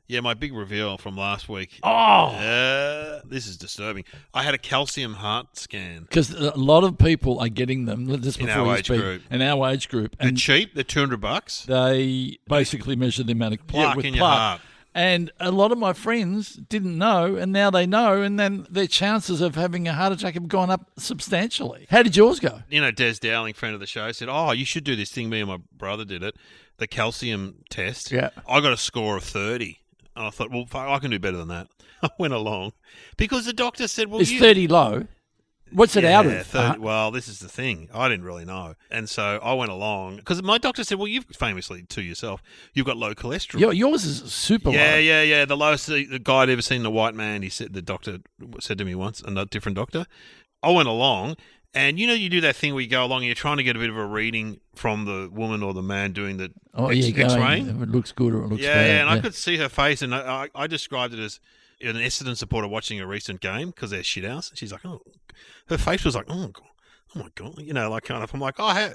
Yeah, my big reveal from last week. Oh! This is disturbing. I had a calcium heart scan. Because a lot of people are getting them just In before our you age speak. group. In our age group. They're And cheap. They're $200. they basically measure the amount of Plaque with in your plaque. heart. And a lot of my friends didn't know, and now they know, and then their chances of having a heart attack have gone up substantially. How did yours go? You know, Des Dowling, friend of the show, said, "Oh, you should do this thing." Me and my brother did it, the calcium test. Yeah. I got a score of 30. And I thought, well, fuck, I can do better than that. I went along because the doctor said, well, Is 30 low? What's it out of? 30, well, this is the thing. I didn't really know. And so I went along because my doctor said, well, you've famously to yourself, you've got low cholesterol. Yours is super low. Yeah. The lowest the guy I'd ever seen in a white man, he said, the doctor said to me once, a different doctor. I went along. And, you know, you do that thing where you go along and you're trying to get a bit of a reading from the woman or the man doing the X-ray. It looks good or it looks bad. Yeah, and I could see her face, and I described it as an Essendon supporter watching a recent game because they're shit house. She's like, oh, her face was like, oh my God, you know, like kind of, I'm like, oh,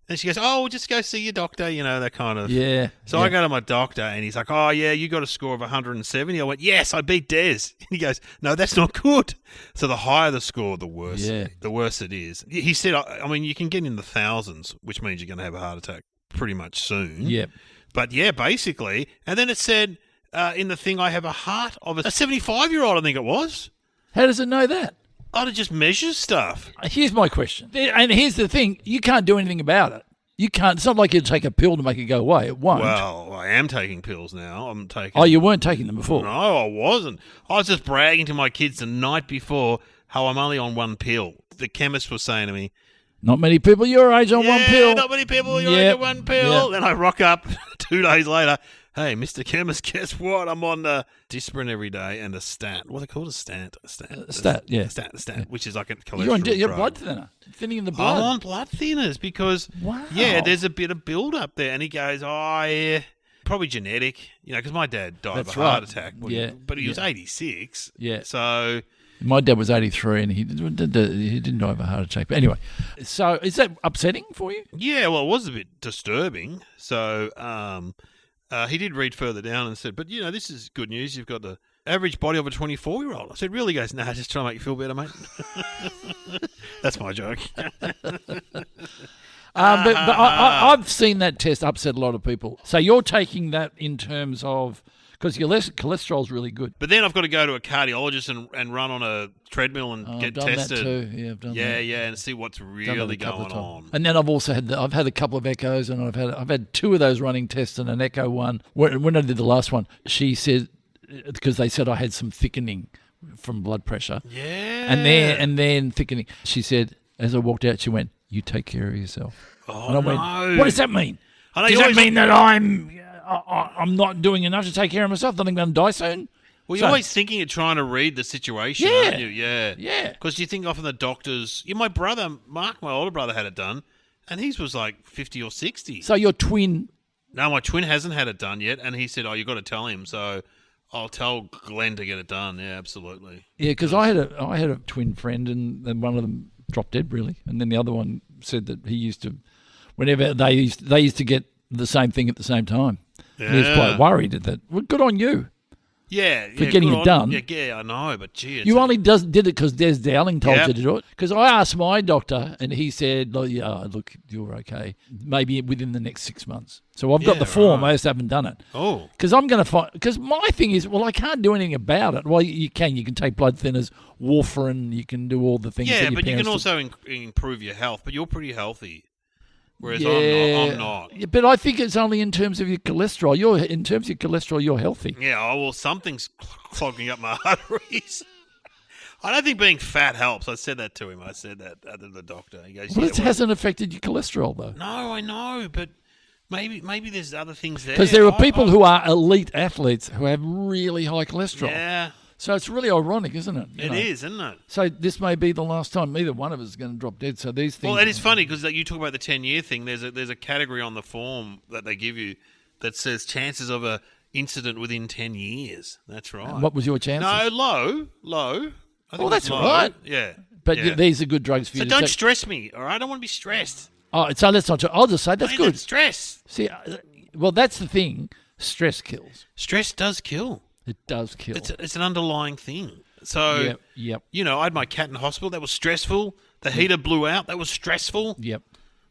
and she goes, oh, we'll just go see your doctor, you know, that kind of. Yeah. So I go to my doctor, and he's like, oh, yeah, you got a score of 170. I went, yes, I beat Des. And he goes, no, that's not good. So the higher the score, the worse. Yeah. The worse it is. He said, I mean, you can get in the thousands, which means you're going to have a heart attack pretty much soon. Yep. But yeah, basically. And then it said in the thing, I have a heart of a 75-year-old, I think it was. How does it know that? Oh, it just measures stuff. Here's my question. And here's the thing. You can't do anything about it. You can't. It's not like you take a pill to make it go away. It won't. Well, I am taking pills now. I'm taking. Oh, you weren't taking them before? No, I wasn't. I was just bragging to my kids the night before how I'm only on one pill. The chemist was saying to me, not many people your age on one pill. Not many people your age on one pill. Then I rock up 2 days later. Hey, Mr. Chemist, guess what? I'm on the Dispirin every day and a stat. What are they called? A stat, yeah. Stat, which is like a cholesterol You're drug. blood thinner. Thinning in the blood. I'm on blood thinners because, there's a bit of build-up there. And he goes, oh, yeah, probably genetic, you know, because my dad died of a heart attack. But he was 86. Yeah. So... My dad was 83 and he didn't die of a heart attack. But anyway, so is that upsetting for you? Yeah, well, it was a bit disturbing. So he did read further down and said, but, you know, this is good news. You've got the average body of a 24-year-old. I said, really? He goes, nah, just trying to make you feel better, mate. That's my joke. But I've seen that test upset a lot of people. So you're taking that in terms of... Because your cholesterol's really good. But then I've got to go to a cardiologist and run on a treadmill and get tested. I've done that too. Yeah, I've done that. Yeah, and see what's really going on. And then I've also had a couple of echoes, and I've had 2 of those running tests and an echo one. When I did the last one, she said, because they said I had some thickening from blood pressure. Yeah. And then thickening. She said, as I walked out, she went, "You take care of yourself." Oh, and I went, "What does that mean? Does that mean that I'm not doing enough to take care of myself? That I'm going to die soon?" Well, you're always thinking of trying to read the situation, aren't you? Yeah. Yeah. Because you think often the doctors... my brother, Mark, my older brother, had it done, and his was like 50 or 60. So your twin... No, my twin hasn't had it done yet, and he said, you've got to tell him, so I'll tell Glenn to get it done. Yeah, absolutely. Yeah, because I had a twin friend, and one of them dropped dead, really, and then the other one said that he used to... Whenever they used to get the same thing at the same time. Yeah. He was quite worried at that. Well, good on you. Yeah. For getting it done. Yeah, I know, but gee. You only did it because Des Dowling told you to do it? Because I asked my doctor and he said, look, you're okay. Maybe within the next 6 months. So I've got the form. Right. I just haven't done it. Oh. Because I'm going to find... Because my thing is, I can't do anything about it. Well, you can. You can take blood thinners, warfarin. You can do all the things that your but you can parents also improve your health. But you're pretty healthy. Whereas I'm not. Yeah, but I think it's only in terms of your cholesterol. In terms of your cholesterol, you're healthy. Yeah, well, something's clogging up my arteries. I don't think being fat helps. I said that to him. I said that to the doctor. He goes, it hasn't affected your cholesterol, though. No, I know, but maybe there's other things there. Because there are people who are elite athletes who have really high cholesterol. Yeah. So it's really ironic, isn't it? It is, isn't it? So this may be the last time either one of us is going to drop dead. So these things... Well, it is funny because you talk about the 10-year thing. There's a category on the form that they give you that says chances of a incident within 10 years. That's right. And what was your chances? No, low. I think that's low. right. Yeah. But these are good drugs for you to take. Don't stress me, all right? I don't want to be stressed. Oh, so let's not... I'll just say that's good. Stress. See, well, that's the thing. Stress kills. Stress does kill. It does kill. It's an underlying thing. So, Yep. I had my cat in hospital. That was stressful. The heater blew out. That was stressful. Yep.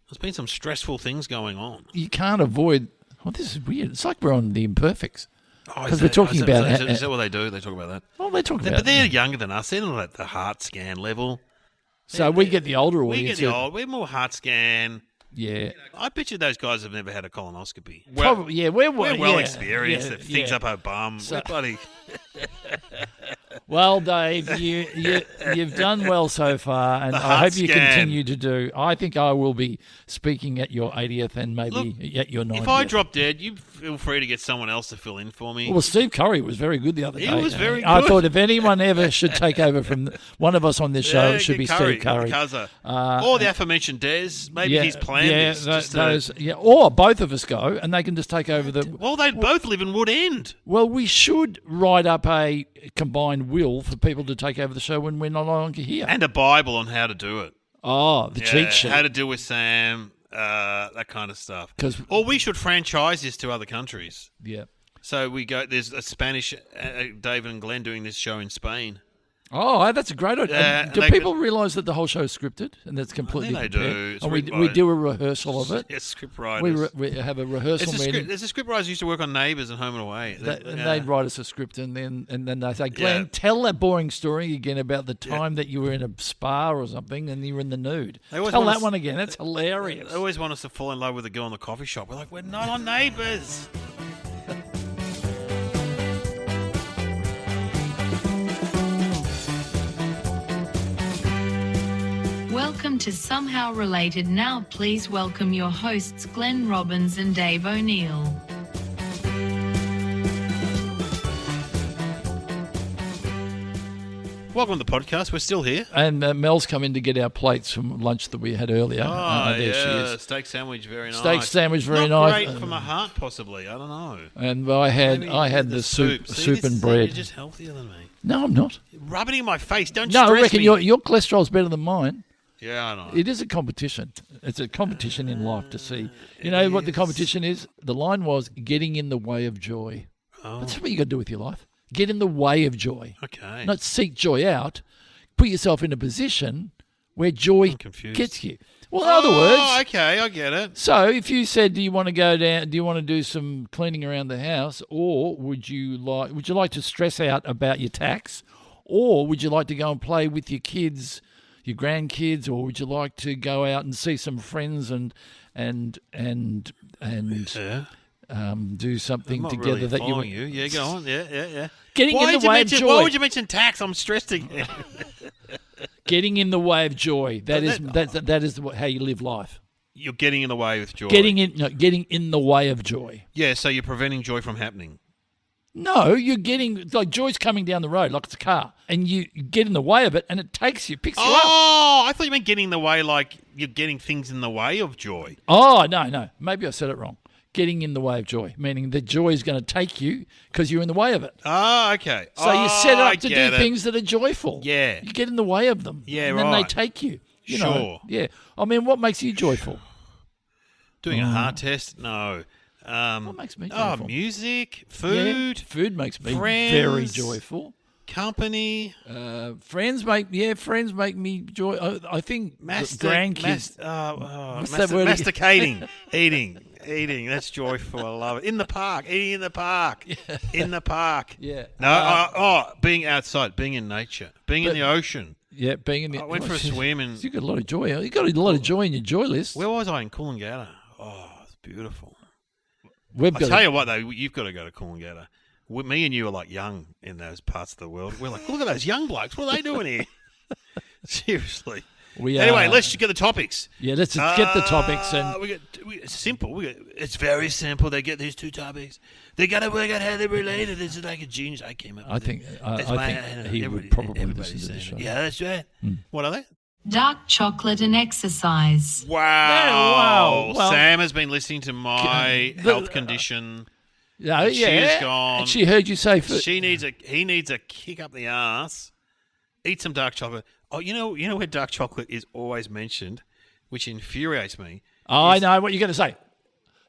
There's been some stressful things going on. You can't avoid. Oh, this is weird. It's like we're on The Imperfects. Oh, Because we're talking about. Is that what they do? They talk about that. Well, they talk about. But they're younger than us. They're not at the heart scan level. So we get the older We audience. get the old. We're more heart scan. Yeah. I bet you those guys have never had a colonoscopy. Probably. Yeah. We're well experienced. Yeah, If things yeah. up our bum. So- We're bloody. Well, Dave, you've done well so far, and The I heart hope you scan. continue to do. I think I will be speaking at your 80th and maybe at your 90th. If I drop dead, you feel free to get someone else to fill in for me. Well, Steve Curry was very good the other He day. was very I good. thought if anyone ever should take over from one of us on this show, it should be Steve Curry. Or the aforementioned Des. Maybe he's planned this. Or both of us go, and they can just take over the. Well, they both live in Wood End. Well, we should write up a combined will for people to take over the show when we're no longer here. And a Bible on how to do it. Oh, the cheat sheet. How to deal with Sam, that kind of stuff. 'Cause- Or we should franchise this to other countries. Yeah. So we go. There's a Spanish David and Glenn doing this show in Spain. Oh, that's a great idea. Yeah, Do they- people realise that the whole show is scripted and that's completely they prepared? do. It's And we written by- do a rehearsal of it. Yes, script writers. We have a rehearsal meeting. There's a script writer who used to work on Neighbours and Home and Away. And they'd write us a script, and then they say, Glenn, Yeah. tell that boring story again about the time that you were in a spa or something and you were in the nude. They always Tell want that us- one again. That's hilarious. They always want us to fall in love with a girl in the coffee shop. We're like, we're not on Neighbours. Welcome to Somehow Related. Now please welcome your hosts Glenn Robbins and Dave O'Neill. Welcome to the podcast. We're still here. And Mel's come in to get our plates from lunch that we had earlier. Oh, there she yeah. is. Steak sandwich, very nice. Steak sandwich, very Not nice. great for my heart, possibly. I don't know. And I had Maybe the soup See, and You're bread. just healthier than me. No, I'm not. Rub it in my face. Don't No, stress I reckon me. your cholesterol's better than mine. Yeah, I know. It is a competition. It's a competition in life to see. You know what the competition is? The line was getting in the way of joy. Oh, That's what you got to do with your life. Get in the way of joy. okay. Not seek joy out. Put yourself in a position where joy confused. gets you. Well, in other words, okay, I get it. so if you said, do you want to go down, do you want to do some cleaning around the house, or would you like to stress out about your tax, or would you like to go and play with your kids, your grandkids, or would you like to go out and see some friends and Yeah. do something I'm not together really that following you. Yeah, go on. Yeah. getting in the way of joy. Why would you mention tax? I'm stressed again. Getting in the way of joy. That is how you live life. You're getting in the way with joy. Getting in the way of joy. Yeah, so you're preventing joy from happening. No, you're getting like joy's coming down the road like it's a car, and you get in the way of it, and it takes you, picks you up. Oh, I thought you meant getting in the way like you're getting things in the way of joy. Oh no, maybe I said it wrong. Getting in the way of joy, meaning the joy is going to take you because you're in the way of it. Oh, okay. So you set I up to do get it. things that are joyful. Yeah. You get in the way of them. Yeah, and then they right. take you. You Sure. know. Yeah. I mean, what makes you joyful? Doing a heart test? No. What makes me Oh, joyful? music, food, Yeah, food makes me friends. very joyful. company, Friends make me joy. I think grandkids. What's that word again? masticating, eating. That's joyful. I love it. In the park, eating in the park, in the park. Yeah. No, being outside, being in nature, being in the ocean. Yeah, being in the. I went for a swim and You got a lot of joy. You got a lot of joy in your joy list. where was I? In Coolangatta. Oh, it's beautiful. We've I got. tell you what, though, you've got to go to Coolangatta. Me and you are like young in those parts of the world. We're like, look at those young blokes. What are they doing here? Seriously. Anyway, let's get the topics. Yeah, let's get the topics and. It's simple. It's very simple. They get these two topics. They got to work out how they're related. This is like a genius. I came up. I with think it. I That's think he would everybody- probably everybody's listen to the saying show. it. Yeah, that's right. What are they? Dark chocolate and exercise. Wow. Well, Sam has been listening to my the- health condition. Yeah, She is gone. And she heard you say. He needs a kick up the ass. Eat some dark chocolate. Oh, you know where dark chocolate is always mentioned, which infuriates me. I know what you're going to say.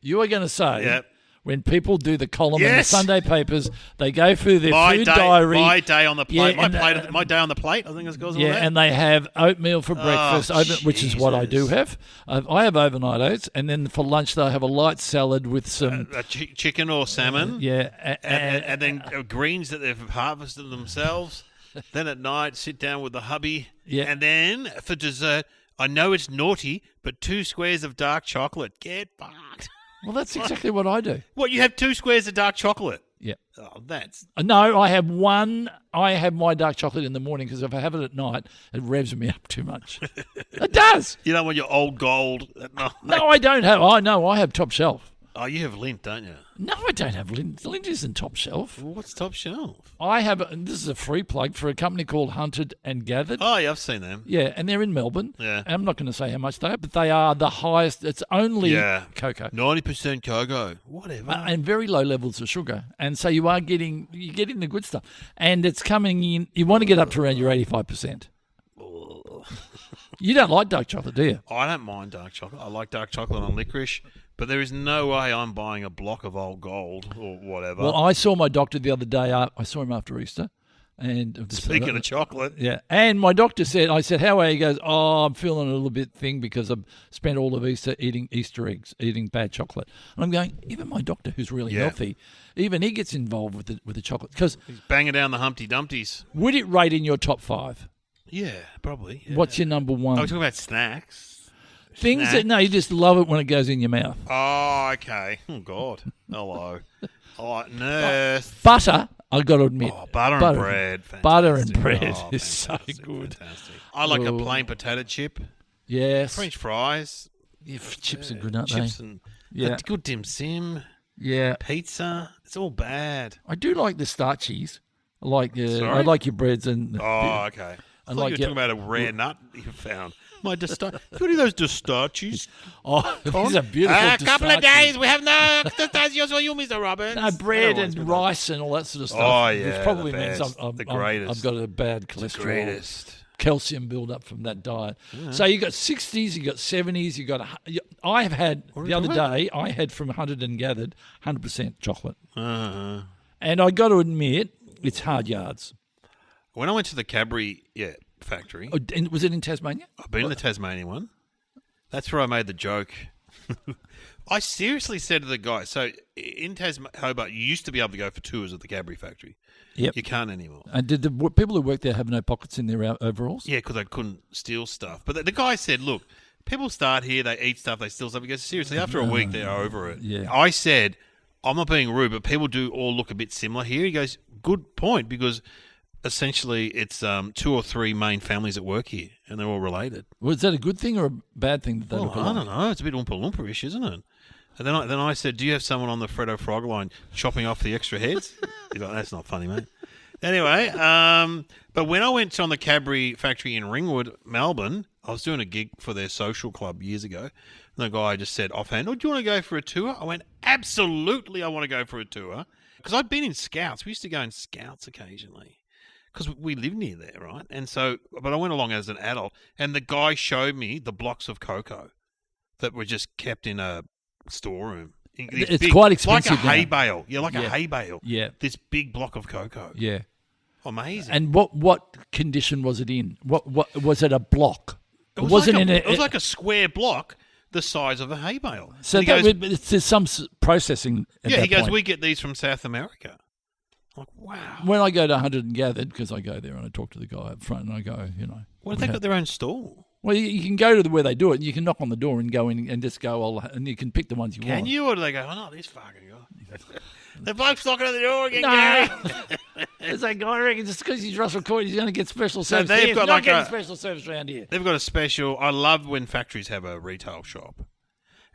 You are going to say. Yep. when people do the column in the Yes. Sunday papers, they go through their My food day, diary. my day on the plate, Yeah, and, my day on the plate. I think it's called Yeah, that. and they have oatmeal for breakfast, which is what I do Jesus. have. I have overnight oats, and then for lunch they'll have a light salad with some Chicken or salmon. and And then greens that they've harvested themselves. Then at night, sit down with the hubby. Yeah. And then for dessert, I know it's naughty, but 2 squares of dark chocolate. Get fucked. well, that's exactly what I do. What, you have 2 squares of dark chocolate? Yeah. Oh, that's... No, I have one. I have my dark chocolate in the morning because if I have it at night, it revs me up too much. It does. You don't want your old gold at night. No, I don't have. I know I have top shelf. Oh, you have Lindt, don't you? No, I don't have Lindt. Lindt isn't top shelf. Well, what's top shelf? I have. And this is a free plug for a company called Hunted and Gathered. Oh, yeah, I've seen them. Yeah, and they're in Melbourne. Yeah. And I'm not going to say how much they are, but they are the highest. It's only Yeah. cocoa. 90% cocoa. Whatever. And very low levels of sugar, and so you're getting the good stuff, and it's coming in. You want to get up to around your 85%. You don't like dark chocolate, do you? I don't mind dark chocolate. I like dark chocolate on licorice, but there is no way I'm buying a block of old gold or whatever. Well, I saw my doctor the other day. I saw him after Easter, and Speaking of chocolate, yeah, and my doctor said, I said, how are you? He goes, oh, I'm feeling a little bit thing because I've spent all of Easter eating Easter eggs, eating bad chocolate. And I'm going, even my doctor, who's really Yeah. healthy, even he gets involved with the chocolate. Because he's banging down the Humpty Dumpties. would it rate in your top 5? Yeah, probably. Yeah. What's your number one? Are we talking about snacks? Things snack? that, no, you just love it when it goes in your mouth. Oh, okay. Oh, God. Hello. Oh, nurse. Butter, I've got to admit. Oh, butter and bread. Fantastic. Butter and bread Oh, is so fantastic, good. Fantastic. I like a Oh. plain potato chip. Yes. French fries. Yeah, chips are good, aren't Chips they? and Yeah. a good dim sim. Yeah. Pizza. It's all bad. I do like the starchies. I like I Sorry? like your breads and Oh, okay. I thought like you were your- talking about a rare nut you found. My What are those Dostachis? oh, these are beautiful. A couple of Dostachis. days, we have no Dostachios for you, Mr. Roberts. No, bread and rice and all that sort of stuff. Oh, yeah, which probably the means best. I'm, The I'm, greatest. I've got a bad cholesterol, Greatest. calcium build up from that diet. So you got 60s, you got 70s, you got. I have had What are the we other talking about? day. I had from Hunted and Gathered 100% chocolate, Uh-huh. and I got to admit it's hard yards. When I went to the Cadbury factory, Oh, and was it in Tasmania? I've been in the Tasmanian one. That's where I made the joke. I seriously said to the guy, so in Hobart, you used to be able to go for tours of the Cadbury factory. Yep. You can't anymore. And did the people who work there have no pockets in their overalls? Yeah, because they couldn't steal stuff. But the guy said, look, people start here, they eat stuff, they steal stuff. He goes, seriously, after a week, they're over it. Yeah. I said, I'm not being rude, but people do all look a bit similar here. He goes, good point, because essentially it's 2 or 3 main families that work here, and they're all related. Was that a good thing or a bad thing that they Well, look I alike? don't know. It's a bit Oompa Loompa-ish, isn't it? And then I said, do you have someone on the Freddo Frog line chopping off the extra heads? He's like, that's not funny, mate. Anyway, but when I went on the Cadbury factory in Ringwood, Melbourne, I was doing a gig for their social club years ago. And the guy just said offhand, oh, do you want to go for a tour? I went, absolutely, I want to go for a tour. Because I'd been in Scouts. We used to go in Scouts occasionally. Because we live near there, right? And so, but I went along as an adult. And the guy showed me the blocks of cocoa that were just kept in a storeroom. It's quite expensive Like a hay now. bale. Yeah, like a Yeah. hay bale. Yeah. This big block of cocoa. Yeah. Amazing. And what condition was it in? What was it? A block? it was wasn't like in it was like a square block the size of a hay bale. So And he that goes, there's some processing. At yeah, that he goes, point. we get these from South America. I'm like, wow. When I go to Hunted and Gathered, because I go there and I talk to the guy up front, and I go, Well, they've got their own store. Well, you can go to where they do it. You can knock on the door and go in and just go, and you can pick the ones you Can want. you? Or do they go, oh, no, this fucking guy. The bloke's knocking at the door again, No. Gary. It's like, I reckon just because he's Russell Court, he's going to get special So service. they've He's got not like getting a- special service around here. They've got a special. I love when factories have a retail shop.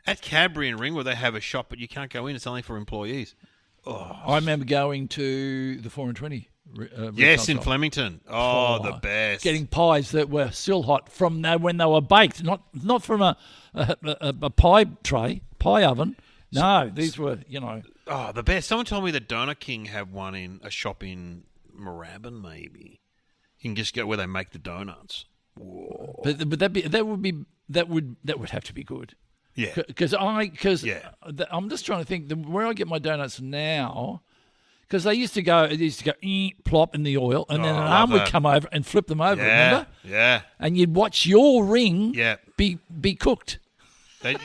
At Cadbury and Ringwood, they have a shop, but you can't go in. It's only for employees. I remember going to the 4 and 20. Yes, retail in shop. Flemington. Oh, the best. Getting pies that were still hot from when they were baked, not from a pie tray, pie oven. No, these were, Oh, the best. Someone told me that Donut King have one in a shop in Moorabbin, maybe. You can just go where they make the donuts. Whoa. but that would have to be good. Yeah. Because Yeah. I'm just trying to think where I get my donuts now. Because they used to go, plop in the oil, and then Oh, an I arm love would that. come over and flip them over. Yeah. Remember? Yeah. And you'd watch your ring Yeah. be cooked. They,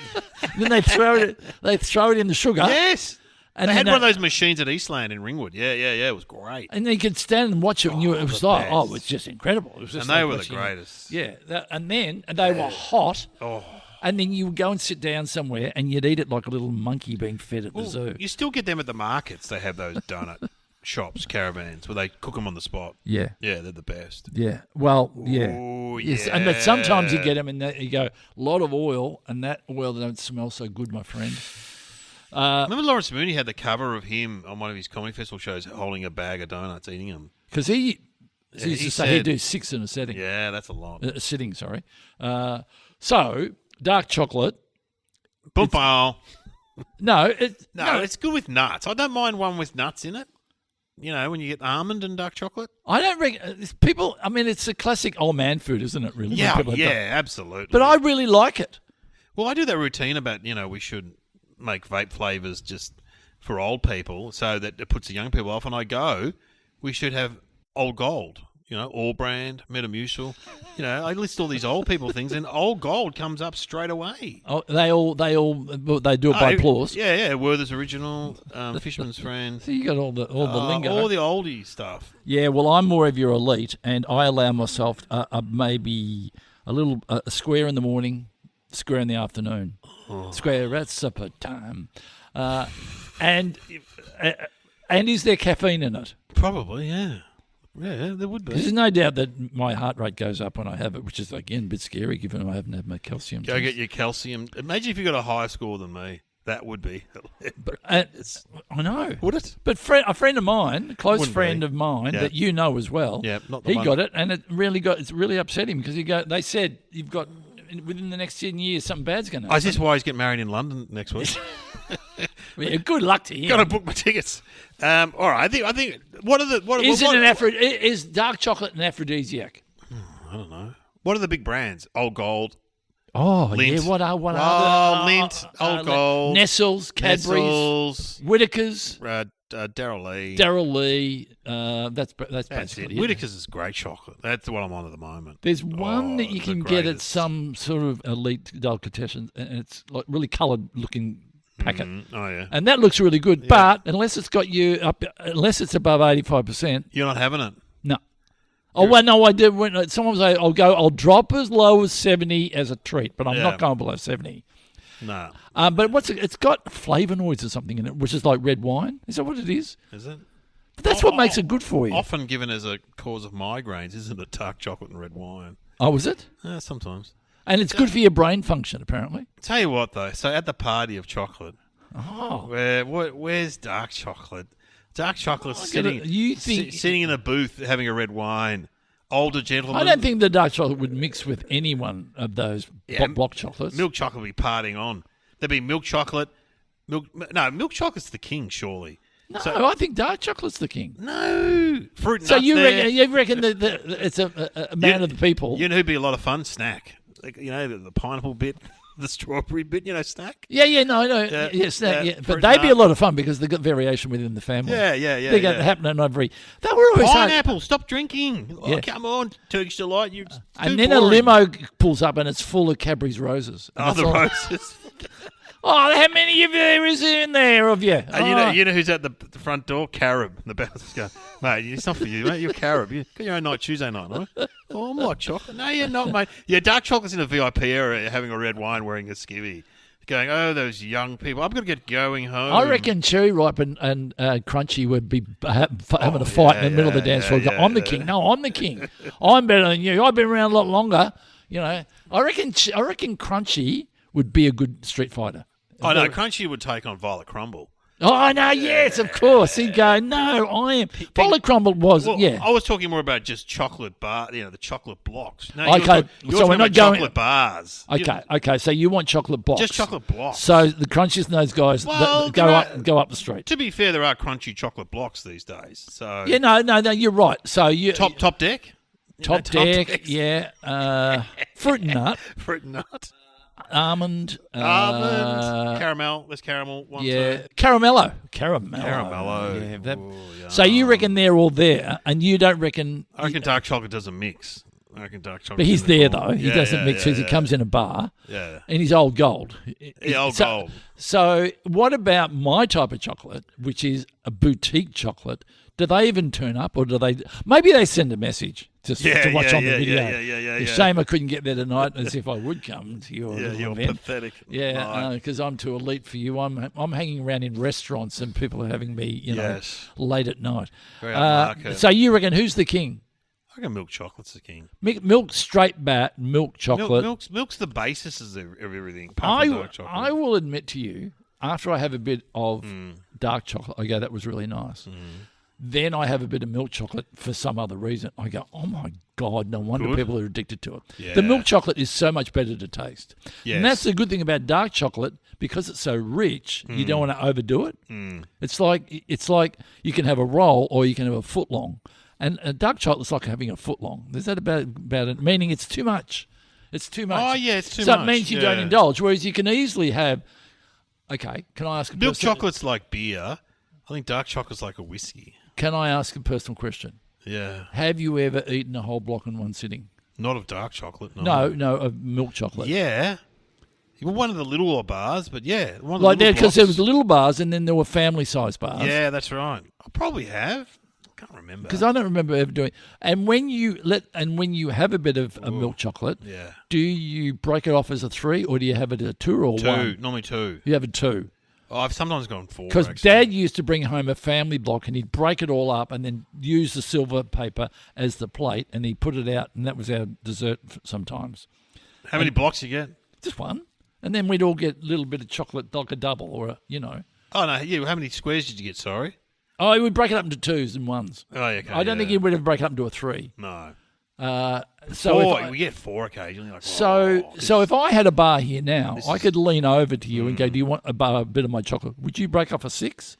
Then they'd throw it in the sugar. yes. And They had then one of those machines at Eastland in Ringwood. Yeah. It was great. And then you could stand and watch it, and it was the like, best. it was just incredible. It was just And they like were the watching- greatest. Yeah, and they were hot. Oh. And then you would go and sit down somewhere, and you'd eat it like a little monkey being fed at the zoo. You still get them at the markets. They have those donut shops, caravans, where they cook them on the spot. Yeah. Yeah, they're the best. Yeah. Well, yeah. Ooh, Yes, and but sometimes you yeah. get them and you go, a lot of oil, and that oil don't smell so good, my friend. Remember Lawrence Mooney had the cover of him on one of his comedy festival shows holding a bag of donuts, eating them. Because he used he to say he'd said- do 6 in a setting. Yeah, that's a lot. A sitting, sorry. So, dark chocolate. Bumpo. No, No, it's good with nuts. I don't mind one with nuts in it. You know, when you get almond and dark chocolate. I don't reckon people. I mean, it's a classic old man food, isn't it? Really, when Yeah, people have yeah, done- absolutely. But I really like it. Well, I do that routine about, we should make vape flavours just for old people so that it puts the young people off. And I go, we should have Old Gold, All Brand, Metamucil. I list all these old people things, and Old Gold comes up straight away. Oh, they do it by applause. Yeah, Werther's Original, Fisherman's Friend. So you got all the lingo. All the oldie stuff. Yeah, well, I'm more of your elite, and I allow myself maybe a square in the morning, square in the afternoon, square at supper time, and is there caffeine in it? Probably, yeah. Yeah, there would be. There's no doubt that my heart rate goes up when I have it, which is again a bit scary given I haven't had my calcium. Go get your calcium. Imagine if you got a higher score than me. That would be. I know. Would it? But a friend of mine, a close Wouldn't friend be. of mine Yeah. that you know as well, Yeah, not the he one. got it, and it's really upset him because they said you've got within the next 10 years something bad's going to happen. Is this why he's getting married in London next week? Yeah, good luck to him. Got to book my tickets. All right. I think. What are the? Is dark chocolate an aphrodisiac? I don't know. What are the big brands? Old Gold. Oh, Lint. yeah. What are Lint, Old Gold, Nestles, Cadbury's, Nestles, Whittaker's, Daryl Lee. Daryl Lee. That's That's basically it. it. Whittaker's is great chocolate. That's what I'm on at the moment. There's one that you the can get at greatest. some sort of elite delicatessen, and it's like really coloured looking packet. Oh yeah. And that looks really good, but unless it's got you up, unless it's above 85%, You're not having it. no. Oh well, no, I do. Sometimes I'll drop as low as 70 as a treat, but I'm Yeah. not going below 70. No. But it's got flavonoids or something in it, which is like red wine. Is that what it is? Is it? But that's what makes it good for you. Often given as a cause of migraines, isn't it? Dark chocolate and red wine. Oh, is it? Sometimes. And it's good for your brain function, apparently. Tell you what, though. So at the party of chocolate, Oh, where's dark chocolate? Dark chocolate I sitting. gotta- you think- sitting in a booth having a red wine? Older gentlemen. I don't think the dark chocolate would mix with any one of those block chocolates. Milk chocolate would be partying on. There'd be milk chocolate. Milk chocolate's the king, surely. No, So- I think dark chocolate's the king. No, fruit and So nuts you there. reckon that it's a man of the people? You know who'd be a lot of fun? Snack. Like, the pineapple bit, the strawberry bit, snack. Yeah, no, yes, fruit but they'd be a nut. lot of fun because they've got variation within the family. Yeah. They got happening every. They were always hard. Pineapple, stop drinking. Oh, Yeah. come on, Turkish Delight. You're too And then a boring. limo pulls up and it's full of Cadbury's roses. And Oh, that's the all- roses. Oh, how many of there is in there of you? And you know who's at the front door? Carib. The bouncer's going, mate, it's not for you, mate. You're Carib. You got your own night Tuesday night, no? Oh, I'm like chocolate. No, you're not, mate. Yeah, dark chocolate's in a VIP area having a red wine wearing a skivvy. Going, oh, those young people. I'm going to get going home. I reckon Cherry Ripe and Crunchy would be having a fight in the middle of the dance floor. Go, I'm the king. No, I'm the king. I'm better than you. I've been around a lot longer. I reckon Crunchy would be a good street fighter. I know. Crunchy would take on Violet Crumble. Oh, no, yes, of course. He'd go, no, I am. Violet Crumble was, Well, yeah. I was talking more about just chocolate bar, the chocolate blocks. No, Okay, so we're not going- chocolate bars. Okay, so you want chocolate blocks. Just chocolate blocks. So the Crunchies and those guys Well, go there up the street. To be fair, there are crunchy chocolate blocks these days. So Yeah, no, you're right. So you top deck, top deck, yeah. Fruit and nut. fruit and nut. Almond. Caramel. There's caramel. One, Yeah. two. Caramello. Caramello. Yeah, that- Ooh, yeah. so you reckon they're all there, and you don't reckon... I reckon dark chocolate doesn't mix. I reckon dark chocolate. But he's there, though. He doesn't mix because he yeah. comes in a bar, Yeah. and he's old gold. Yeah, old gold. So what about my type of chocolate, which is a boutique chocolate? Do they even turn up, or do they... Maybe they send a message to watch on the video. Yeah. It's a shame I couldn't get there tonight, as if I would come to your Yeah, little you're event. pathetic. Yeah, because I'm too elite for you. I'm hanging around in restaurants and people are having me, Yes. late at night. Very upmarket. So you reckon who's the king? I reckon milk chocolate's the king. Milk straight bat, milk chocolate. Milk's the basis of everything. Apart from dark chocolate. I will admit to you, after I have a bit of dark chocolate, I go, that was really nice. Then I have a bit of milk chocolate for some other reason. I go, oh my God, no wonder Good. people are addicted to it. Yeah. The milk chocolate is so much better to taste. Yes. And that's the good thing about dark chocolate, because it's so rich, you don't want to overdo it. It's like you can have a roll or you can have a foot long. And dark chocolate's like having a foot long. Is that about it? Meaning it's too much. It's too much. Oh, yeah, it's too so much. So it means you don't indulge. Whereas you can easily have, okay, can I ask a Milk personal... chocolate's like beer. I think dark chocolate's like a whiskey. Can I ask a personal question? Yeah. Have you ever eaten a whole block in one sitting? Not of dark chocolate, no. No, of milk chocolate. Yeah. Well, one of the little bars, but yeah. One of Like the there, little because there was blocks. little bars and then there were family-sized bars. Yeah, that's right. I probably have. I can't remember. Because I don't remember ever doing. And when you have a bit of a milk chocolate, Yeah. do you break it off as a 3 or do you have it as a 2 or 1? Normally 2. You have a 2. Oh, I've sometimes gone 4. Because actually. Dad used to bring home a family block and he'd break it all up and then use the silver paper as the plate and he'd put it out, and that was our dessert sometimes. How many blocks you get? Just one. And then we'd all get a little bit of chocolate, like a double or Oh, no. Yeah, how many squares did you get, sorry? Oh, we'd break it up into 2s and 1s. Oh, yeah, okay. I don't think you would ever break it up into a 3. No. So 4. We get 4 occasionally. Like, So if I had a bar here now, I could lean over to you and go, do you want a bit of my chocolate? Would you break off a 6?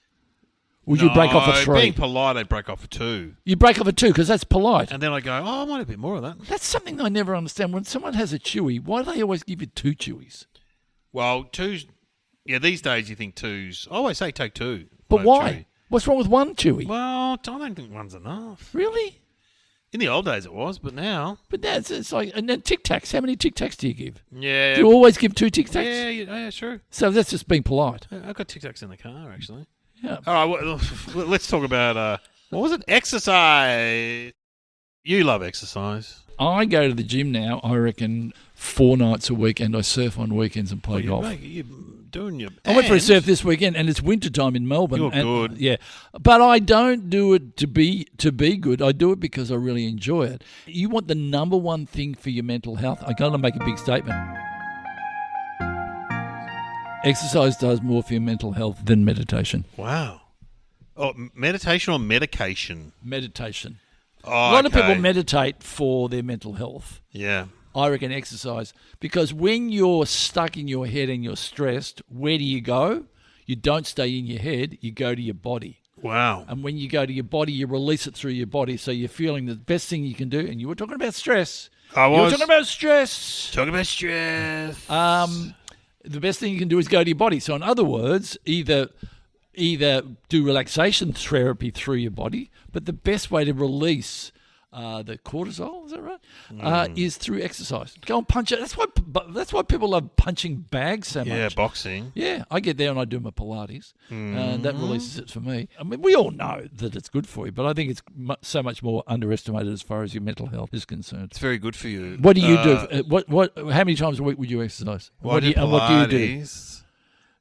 Would you break off a 3? Being polite, I'd break off a 2. You break off a 2 because that's polite. And then I go, I might have a bit more of that. That's something I never understand. When someone has a chewy, why do they always give you 2 chewies? Well, 2's... Yeah, these days you think 2's... I always say take 2. But No why? chewy. What's wrong with 1 chewy? Well, I don't think 1's enough. Really? In the old days it was, but now... But that's it's like, and then Tic Tacs. How many Tic Tacs do you give? Yeah. Do you always give 2 Tic Tacs? Yeah, sure. So that's just being polite. I've got Tic Tacs in the car, actually. Yeah. All right, well, let's talk about... what was it? Exercise. You love exercise. I go to the gym now, I reckon, 4 nights a week, and I surf on weekends and play golf. You're doing your... I went for a and- surf this weekend, and it's winter time in Melbourne. You're good. Yeah, but I don't do it to be good. I do it because I really enjoy it. You want the number one thing for your mental health? I got to make a big statement. Exercise does more for your mental health than meditation. Wow. Oh, meditation or medication? Meditation. Oh, A lot of okay. people meditate for their mental health. Yeah. I reckon exercise, because when you're stuck in your head and you're stressed, where do you go? You don't stay in your head, you go to your body. Wow. And when you go to your body, you release it through your body. So you're feeling the best thing you can do. And you were talking about stress. I You were was talking about stress. talking about stress. The best thing you can do is go to your body. So in other words, either do relaxation therapy through your body, but the best way to release the cortisol, is that right? Is through exercise. Go and punch it. That's why people love punching bags so much. Yeah, boxing. Yeah, I get there and I do my Pilates, and that releases it for me. I mean, we all know that it's good for you, but I think it's so much more underestimated as far as your mental health is concerned. It's very good for you. What do you do? How many times a week would you exercise? Well, I do and what do you do? Pilates.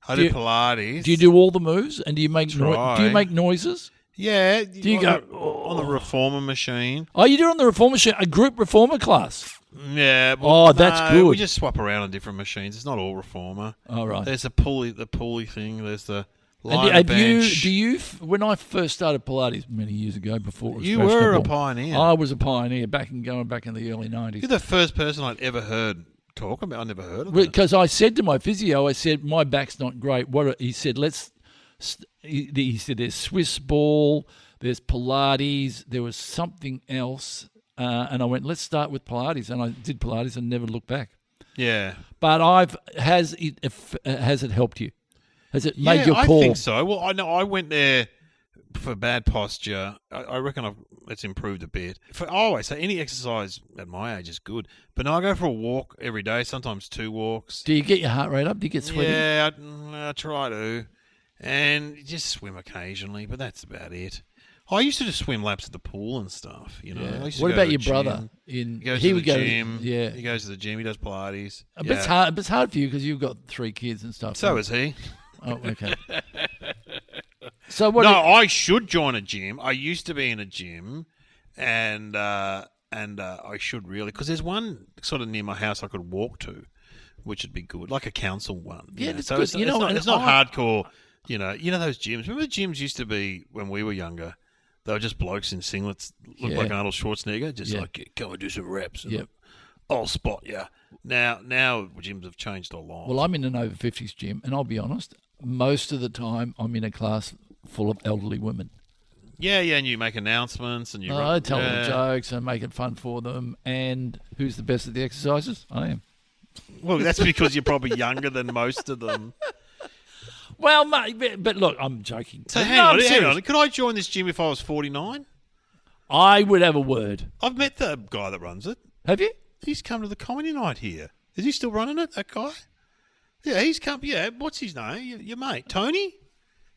I do Pilates. Do you do all the moves? And do you make Try. do you make noises? Yeah. Do you on go the- on the reformer machine? Oh, you do it on the reformer a group reformer class. Yeah. Oh, that's no, good. We just swap around on different machines. It's not all reformer. All right. There's the pulley thing. There's the And line bench. do you? When I first started Pilates many years ago, before it was You were a fashionable, pioneer. I was a pioneer going back in the early '90s. You're the first person I'd ever heard talk about. I never heard of it. Because I said to my physio, I said, my back's not great. He said, he said, there's Swiss ball, there's Pilates, there was something else. And I went, let's start with Pilates. And I did Pilates and never looked back. Yeah. But has it helped you? Has it made your call? I think so. Well, I know I went there for bad posture. I reckon it's improved a bit. I always say any exercise at my age is good. But now I go for a walk every day, sometimes 2 walks. Do you get your heart rate up? Do you get sweaty? Yeah, I try to. And just swim occasionally, but that's about it. I used to just swim laps at the pool and stuff, you know. Yeah. I used to What go about to your the brother? gym. He He goes would to go the to- gym. yeah. He goes to the gym. He does Pilates. But Yeah. it's hard. But it's hard for you because you've got 3 kids and stuff. So is he. Oh, okay. So what? No, I should join a gym. I used to be in a gym, and I should really, because there's one sort of near my house I could walk to, which would be good, like a council one. Yeah, know. that's So good. It's, You know, and it's not I- hardcore. You know those gyms. Remember the gyms used to be when we were younger. They were just blokes in singlets, looked Yeah. like Arnold Schwarzenegger, just Yeah. like go and do some reps. And Yep. I'll spot you. Now gyms have changed a lot. Well, I'm in an over 50s gym, and I'll be honest. Most of the time, I'm in a class full of elderly women. yeah, and you make announcements and you. I tell them yeah. jokes and make it fun for them. And who's the best at the exercises? I am. Well, that's because you're probably younger than most of them. Well, mate, but look, I'm joking. So No, hang I'm on. serious. Could I join this gym if I was 49? I would have a word. I've met the guy that runs it. Have you? He's come to the comedy night here. Is he still running it, that guy? Yeah, he's come. Yeah, what's his name? Your mate, Tony?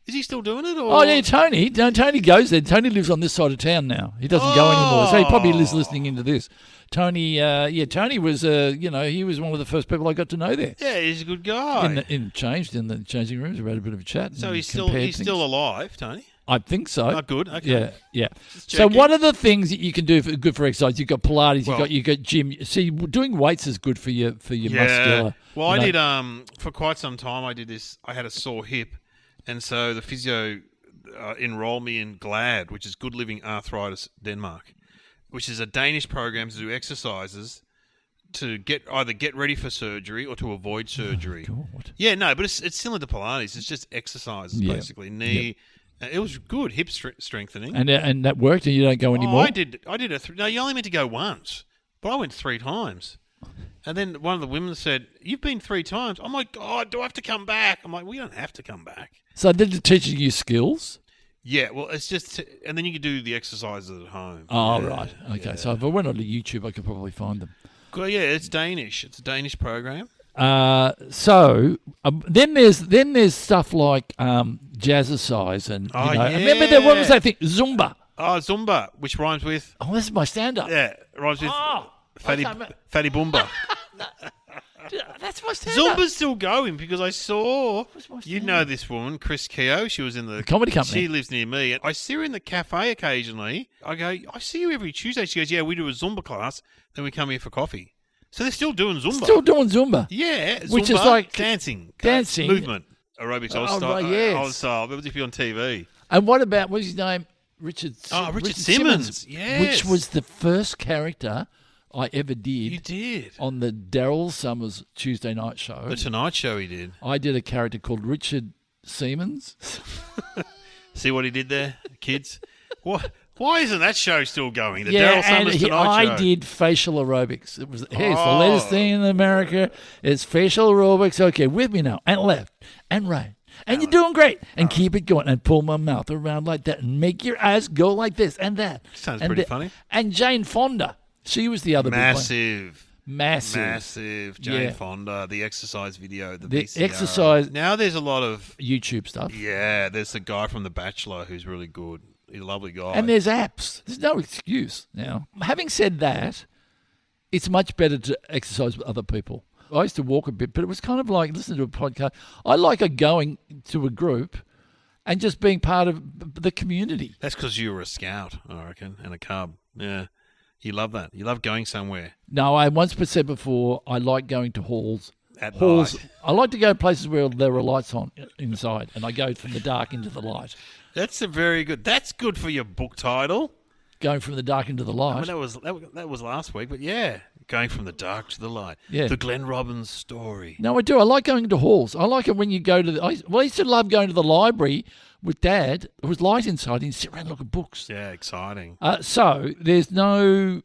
Is he still doing it? Or? Oh, yeah, Tony. No, Tony goes there. Tony lives on this side of town now. He doesn't go anymore. So he probably is listening into this. Tony, Tony was, he was one of the first people I got to know there. Yeah, he's a good guy. In the changing rooms, we had a bit of a chat. so and he's compared things. still alive, Tony. I think so. Oh, good. Okay. Yeah. So checking. what are the things that you can do for good for exercise? You've got Pilates, Well- you got gym. See, doing weights is good for your muscular. Well, you I know. did for quite some time. I did this. I had a sore hip, and so the physio enrolled me in GLAD, which is Good Living Arthritis Denmark, which is a Danish program to do exercises to either get ready for surgery or to avoid surgery. God. Yeah, no, but it's similar to Pilates. It's just exercises Yeah. basically. Knee. It was good hip strengthening. And that worked, and you don't go anymore. I did no, you only meant to go once, but I went 3 times. And then one of the women said, "You've been 3 times." I'm like, "God, do I have to come back?" I'm like, "We don't have to come back." So they're teaching you skills. Yeah, well, it's just, and then you can do the exercises at home. Oh, Yeah, right. Okay. yeah. So if I went onto YouTube, I could probably find them. Well, yeah, it's Danish. It's a Danish program. Then there's stuff like jazzercise and Oh, remember that, what was yeah. that thing? Zumba. Oh, Zumba, which rhymes with Oh, this is my stand-up. yeah, rhymes with Oh, fatty okay, fatty Boomba. That's my stand-up. Zumba's still going because I saw. What's my You stand-up? know this woman, Chris Keogh. She was in the Comedy company. She lives near me, and I see her in the cafe occasionally. I go, I see you every Tuesday. She goes, yeah, we do a Zumba class, then we come here for coffee. So they're still doing Zumba. Still doing Zumba. Yeah, Which is Zumba, like dancing, dancing. aerobics, Oh, old style, right, yes. old style. But if you're on TV, And what about, what's his name? Richard Simmons. Yes. Which was the first character I ever you did did on the Daryl Summers Tuesday night show. the Tonight Show. He did. I did a character called Richard Siemens. See what he did there, kids. What? Why isn't that show still going? The Yeah, Daryl Summers and Tonight Show. I did facial aerobics. It was here's the Oh. latest thing in America. It's facial aerobics. Okay, with me now, and left and right. And you're doing great. And keep it going. And pull my mouth around like that. And make your eyes go like this and that. Sounds and pretty funny. And Jane Fonda. She was the other big one. Massive. Massive. Jane Yeah. Fonda, the exercise video, the The VCR. exercise- Now there's a lot of YouTube stuff. there's a guy from The Bachelor who's really good. He's a lovely guy. And there's apps. There's no excuse now. Having said that, it's much better to exercise with other people. I used to walk a bit, but it was kind of like listening to a podcast. I like going to a group and just being part of the community. That's because you were a scout, I reckon, and a cub. Yeah. You love that. You love going somewhere No, I once said before, I like going to halls. at Halls. night. I like to go places where there are lights on inside, and I go from the dark into the light. That's a very good. That's good for your book title. Going from the dark into the I light. mean, that was last week, but yeah, going from the dark to the light. Yeah. The Glenn Robbins story. No, I do. I like going to halls. I like it when you go to the. I used to love going to the library with Dad. There was light inside, and you sit around and look at books. Yeah, exciting. So there's no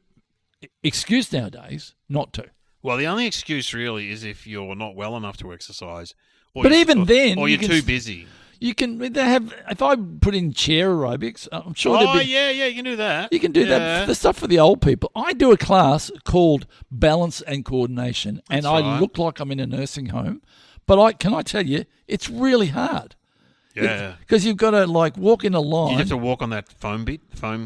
excuse nowadays not to. Well, the only excuse really is if you're not well enough to exercise. But even then, or you you're can too busy. You can. They have. If I put in chair aerobics, I'm sure. Oh, yeah, you can do that. You can do that. The stuff for the old people. I do a class called Balance and Coordination, and I look like I'm in a nursing home. But can I tell you, it's really hard. Yeah. Because you've got to walk in a line. You have to walk on that foam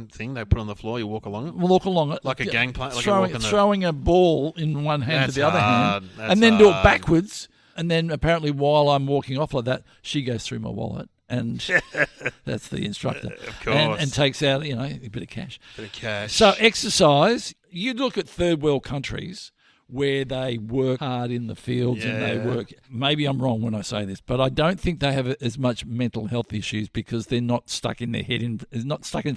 thing they put on the floor. You walk along it. Walk along it. Like a gangplank. Throwing a ball in one hand to the other hand. And then do it backwards. And then apparently while I'm walking off like that, she goes through my wallet. And that's the instructor. Of course. And takes out, a bit of cash. So exercise, you look at third world countries where they work hard in the fields and they work. Maybe I'm wrong when I say this, but I don't think they have as much mental health issues because they're not stuck in their head, not stuck in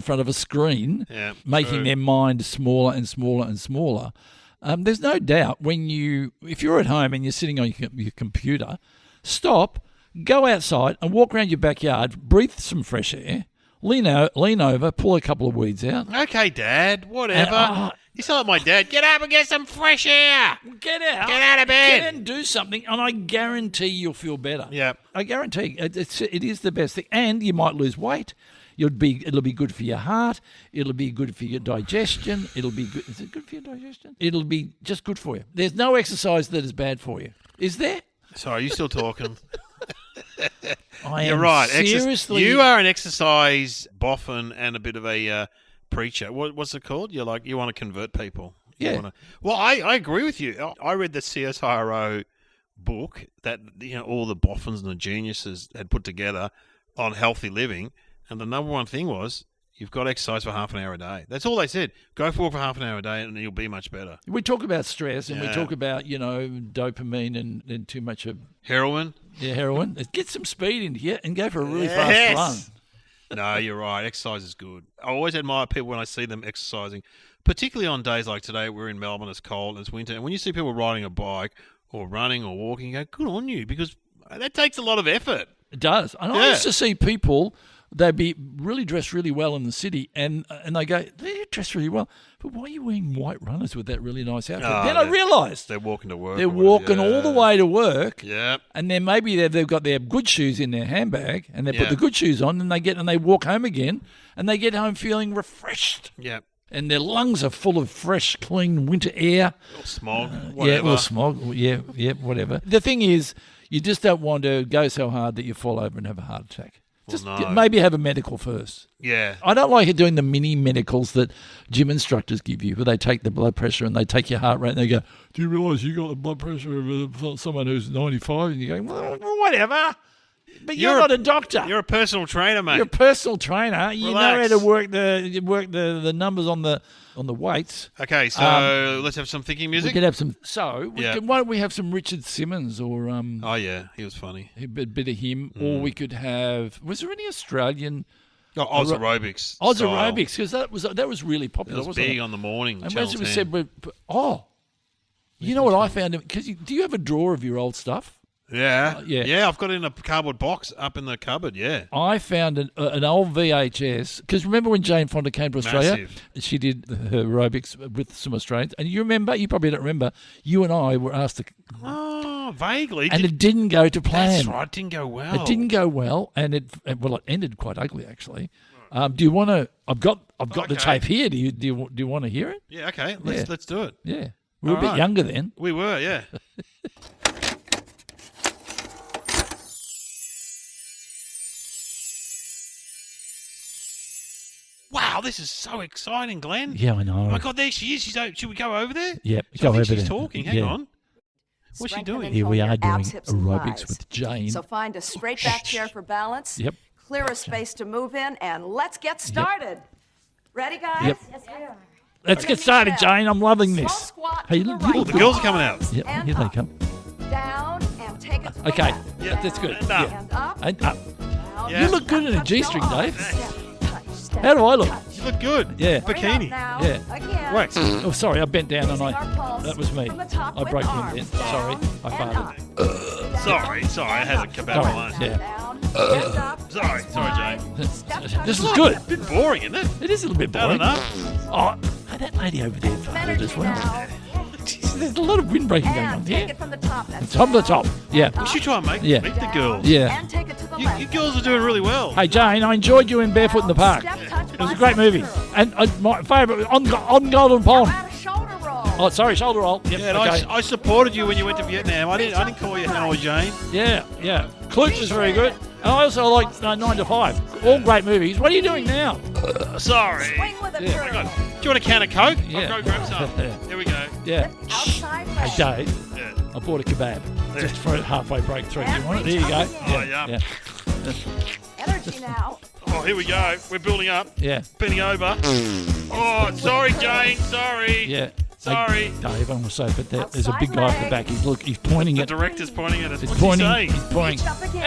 front of a screen, making their mind smaller and smaller and smaller. There's no doubt if you're at home and you're sitting on your computer, stop, go outside and walk around your backyard, breathe some fresh air, lean over, pull a couple of weeds out. Okay, Dad, whatever. You sound like my dad. Get up and get some fresh air. Get out. Get out of bed. Get and do something, and I guarantee you'll feel better. Yeah. I guarantee it is the best thing. And you might lose weight. It'll be good for your heart. It'll be good for your digestion. It'll be good. Is it good for your digestion? It'll be just good for you. There's no exercise that is bad for you. Is there? Sorry, are you still talking? You're right. Seriously, you are an exercise boffin and a bit of a preacher. What's it called? You want to convert people. Yeah. Well, I agree with you. I read the CSIRO book that all the boffins and the geniuses had put together on healthy living, and the number one thing was you've got to exercise for half an hour a day. That's all they said. Go for a walk for half an hour a day, and you'll be much better. We talk about stress, and we talk about dopamine and too much of heroin. Yeah, heroin. Get some speed into you and go for a really fast run. No, you're right. Exercise is good. I always admire people when I see them exercising, particularly on days like today. We're in Melbourne, it's cold, it's winter, and when you see people riding a bike or running or walking, you go, good on you, because that takes a lot of effort. It does. And I used to see people, they'd be really dressed really well in the city, and they go, they're dressed really well, but why are you wearing white runners with that really nice outfit? Then I realised they're walking to work. They're walking all the way to work. Yeah. And then maybe they've got their good shoes in their handbag, and they put the good shoes on, and they walk home again, and they get home feeling refreshed. Yeah. And their lungs are full of fresh, clean winter air. Or smog, whatever. Or smog, whatever. The thing is, you just don't want to go so hard that you fall over and have a heart attack. Just maybe have a medical first. Yeah. I don't like doing the mini medicals that gym instructors give you, where they take the blood pressure and they take your heart rate and they go, do you realise you got the blood pressure of someone who's 95? And you go, well, whatever. But you're not a doctor. You're a personal trainer, mate. You're a personal trainer. You know how to work the numbers on the weights. Okay, so let's have some thinking music. We could have some. Why don't we have some Richard Simmons or? Oh yeah, he was funny. A bit of him, or we could have. Was there any Australian? Oz Aerobics. Oz Aerobics, because that was really popular. It was big on the morning. And as we said, you know what I found? Because do you have a drawer of your old stuff? Yeah. Yeah, I've got it in a cardboard box up in the cupboard, yeah. I found an old VHS, because remember when Jane Fonda came to Australia? Massive. She did her aerobics with some Australians. And you probably don't remember, you and I were asked to... Oh, vaguely. And it didn't go to plan. That's right, it didn't go well. It didn't go well, and it ended quite ugly, actually. Do you want to... I've got the tape here. Do you want to hear it? Yeah, okay. Let's do it. Yeah. We were a bit younger then. We were, yeah. Wow, this is so exciting, Glenn. Yeah, I know. Oh my God, there she is. Should we go over there? Yep, go over there. She's talking. Hang on. What's she doing? Here we are doing aerobics with Jane. So find a straight back chair for balance. Yep. Clear a space to move in, and let's get started. Ready, guys? Yep. Yes, we are. Let's get started, Jane. I'm loving this. Squat Hey, to the look, right. The girls are coming out. Yep, here they come. Down and take it to the Okay, left. Yeah, that's good. And up. And up. And up. Down. Yeah. You look good in a G-string, Dave. Step, touch, step, How do I look? touch. You look good. Yeah. Bring Bikini. up now. Yeah. Again. Wax. Oh, sorry, I bent down and Raising our pulse that was me. from the top I with broke the arms. indent. Sorry, Down I and farted. up. Sorry, I had a kebab Sorry. line. Yeah. Down and up. Sorry, Wide. Jane. This is good. A bit boring, isn't it? It is a little bit Done boring. enough. Oh, that lady over there farted Energy as well. now. there's a lot of windbreaking going on And take here. it from the top. That's Top the top. Yeah. We should try and meet the girls. Yeah. And take it to the You left. girls are doing really well. Hey, Jane, I enjoyed you in Barefoot in the Park. Step touch It was a by great movie. Girl. And my favourite, on Golden Pond. Add a shoulder roll. Oh, sorry, shoulder roll. Yep, Yeah, and okay. I supported you when you went to Vietnam. I didn't call you Hannah or Jane. Yeah. Clute was very good. And I also liked 9 to 5. All great movies. What are you doing now? Sorry. Swing with a Yeah. curl. Do you want a can of Coke? Yeah. I'll go grab some. Yeah. Here we go. Yeah. Outside Hey, leg. Dave, Yeah. I bought a kebab just for a halfway breakthrough. You want it? There you go. Oh, yeah. Energy now. Oh, here we go. We're building up. Yeah. Bending over. Oh, sorry, Jane. Sorry. Yeah. Sorry. Hey, Dave, I'm say, but there's a big guy at the back. He's pointing The at. director's pointing at us. He's What's he pointing. saying? He's pointing. Up again.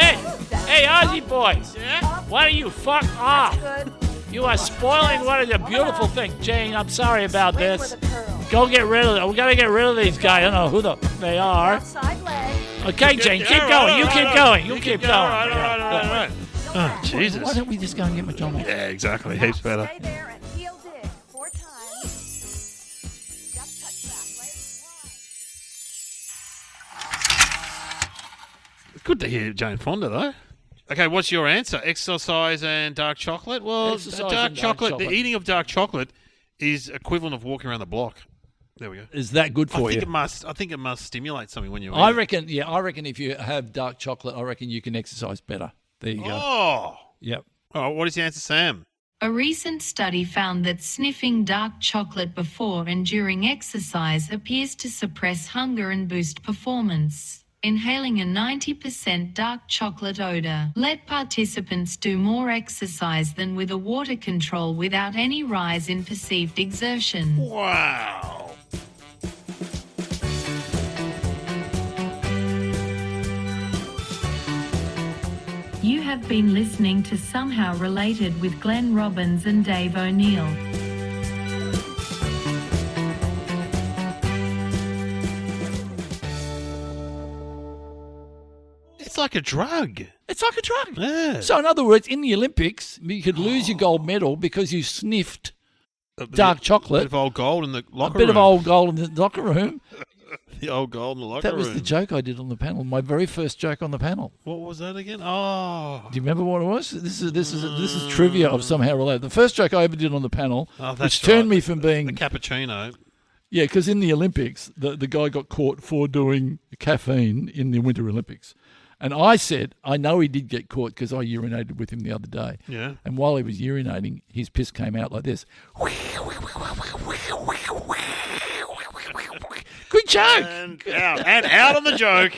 Hey, Aussie boys. Yeah? Why don't you fuck off? Good. You are spoiling one of the beautiful things. Jane, I'm sorry about Swing this. with a curl. Go get rid of them. We got to get rid of these guys. I don't know who the they are. Outside leg. Okay, Jane, Yeah, keep all going. right, You all keep right, going. all You keep All going. right, all right. Oh, Jesus. Why don't we just go and get McDonald's? Yeah, exactly. Heaps better. Stay there and heel dig 4 times. Step touch back. Legs wide. Good to hear Jane Fonda, though. Okay, what's your answer? Exercise and dark chocolate? Well, Exercise dark and dark chocolate, chocolate. the eating of dark chocolate is equivalent of walking around the block. There we go. Is that good I for think you? I think it must stimulate something when you eat I it. reckon. Yeah, I reckon if you have dark chocolate, I reckon you can exercise better. There you go. Oh. Yep. Oh, what is the answer, Sam? A recent study found that sniffing dark chocolate before and during exercise appears to suppress hunger and boost performance. Inhaling a 90% dark chocolate odor let participants do more exercise than with a water control without any rise in perceived exertion. Wow. You have been listening to Somehow Related with Glenn Robbins and Dave O'Neill. It's like a drug. It's like a drug. Yeah. So, in other words, in the Olympics, you could lose your gold medal because you sniffed dark A chocolate. bit of old gold in the locker A bit room. of old gold in the locker room. The old gold in the locker That was room. the joke I did on the panel. My very first joke on the panel. What was that again? Oh. Do you remember what it was? This is trivia of Somehow Related. The first joke I ever did on the panel, Oh, that's which turned right. me from being The cappuccino. yeah, because in the Olympics, the guy got caught for doing caffeine in the Winter Olympics. And I said, I know he did get caught because I urinated with him the other day. Yeah. And while he was urinating, his piss came out like this. Good joke. And out on the joke.